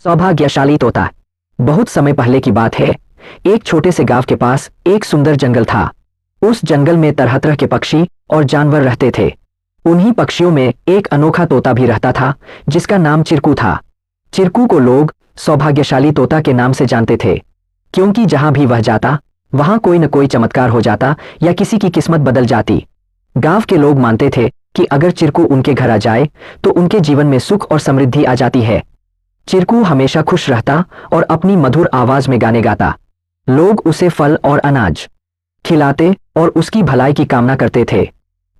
सौभाग्यशाली तोता। बहुत समय पहले की बात है। एक छोटे से गांव के पास एक सुंदर जंगल था। उस जंगल में तरह तरह के पक्षी और जानवर रहते थे। उन्हीं पक्षियों में एक अनोखा तोता भी रहता था जिसका नाम चिरकू था। चिरकू को लोग सौभाग्यशाली तोता के नाम से जानते थे, क्योंकि जहां भी वह जाता वहां कोई न कोई चमत्कार हो जाता या किसी की किस्मत बदल जाती। गांव के लोग मानते थे कि अगर चिरकू उनके घर आ जाए तो उनके जीवन में सुख और समृद्धि आ जाती है। चिरकू हमेशा खुश रहता और अपनी मधुर आवाज में गाने गाता। लोग उसे फल और अनाज खिलाते और उसकी भलाई की कामना करते थे।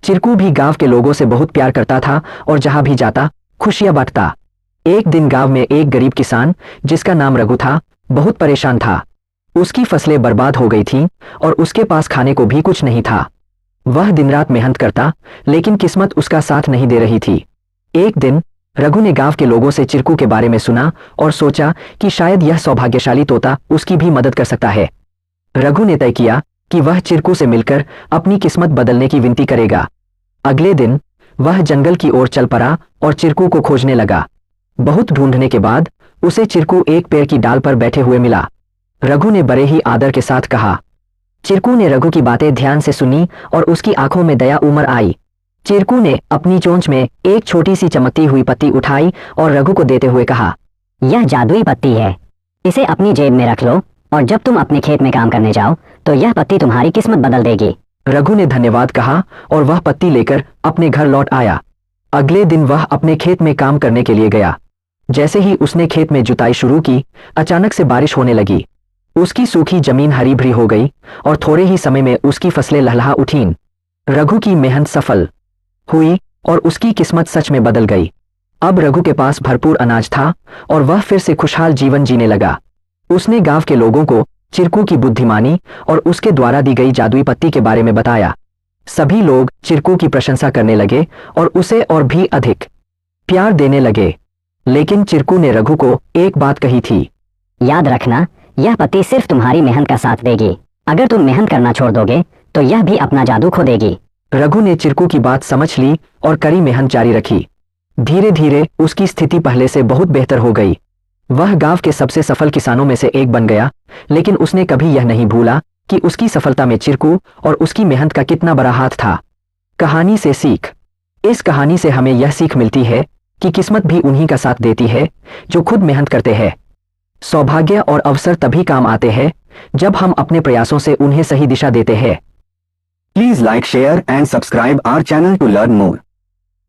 चिरकू भी गांव के लोगों से बहुत प्यार करता था और जहां भी जाता खुशियां बांटता। एक दिन गांव में एक गरीब किसान जिसका नाम रघु था बहुत परेशान था। उसकी फसलें बर्बाद हो गई थीं और उसके पास खाने को भी कुछ नहीं था। वह दिन रात मेहनत करता, लेकिन किस्मत उसका साथ नहीं दे रही थी। एक दिन रघु ने गांव के लोगों से चिरकू के बारे में सुना और सोचा कि शायद यह सौभाग्यशाली तोता उसकी भी मदद कर सकता है। रघु ने तय किया कि वह चिरकू से मिलकर अपनी किस्मत बदलने की विनती करेगा। अगले दिन वह जंगल की ओर चल पड़ा और चिरकू को खोजने लगा। बहुत ढूंढने के बाद उसे चिरकू एक पेड़ की डाल पर बैठे हुए मिला। रघु ने बड़े ही आदर के साथ कहा। चिरकू ने रघु की बातें ध्यान से सुनी और उसकी आंखों में दया उमड़ आई। चिरकू ने अपनी चोंच में एक छोटी सी चमकती हुई पत्ती उठाई और रघु को देते हुए कहा, यह जादुई पत्ती है, इसे अपनी जेब में रख लो और जब तुम अपने खेत में काम करने जाओ तो यह पत्ती तुम्हारी किस्मत बदल देगी। रघु ने धन्यवाद कहा और वह पत्ती लेकर अपने घर लौट आया। अगले दिन वह अपने खेत में काम करने के लिए गया। जैसे ही उसने खेत में जुताई शुरू की, अचानक से बारिश होने लगी। उसकी सूखी जमीन हरी भरी हो गई और थोड़े ही समय में उसकी फसलें लहलहा उठीं। रघु की मेहनत सफल हुई और उसकी किस्मत सच में बदल गई। अब रघु के पास भरपूर अनाज था और वह फिर से खुशहाल जीवन जीने लगा। उसने गांव के लोगों को चिरकू की बुद्धिमानी और उसके द्वारा दी गई जादुई पत्ती के बारे में बताया। सभी लोग चिरकू की प्रशंसा करने लगे और उसे और भी अधिक प्यार देने लगे। लेकिन चिरकू ने रघु को एक बात कही थी, याद रखना, यह पत्ती सिर्फ तुम्हारी मेहनत का साथ देगी। अगर तुम मेहनत करना छोड़ दोगे तो यह भी अपना जादू खो देगी। रघु ने चिरकू की बात समझ ली और कड़ी मेहनत जारी रखी। धीरे धीरे उसकी स्थिति पहले से बहुत बेहतर हो गई। वह गांव के सबसे सफल किसानों में से एक बन गया। लेकिन उसने कभी यह नहीं भूला कि उसकी सफलता में चिरकू और उसकी मेहनत का कितना बड़ा हाथ था। कहानी से सीख। इस कहानी से हमें यह सीख मिलती है कि किस्मत भी उन्हीं का साथ देती है जो खुद मेहनत करते हैं। सौभाग्य और अवसर तभी काम आते हैं जब हम अपने प्रयासों से उन्हें सही दिशा देते हैं। Please like, share and subscribe our channel to learn more.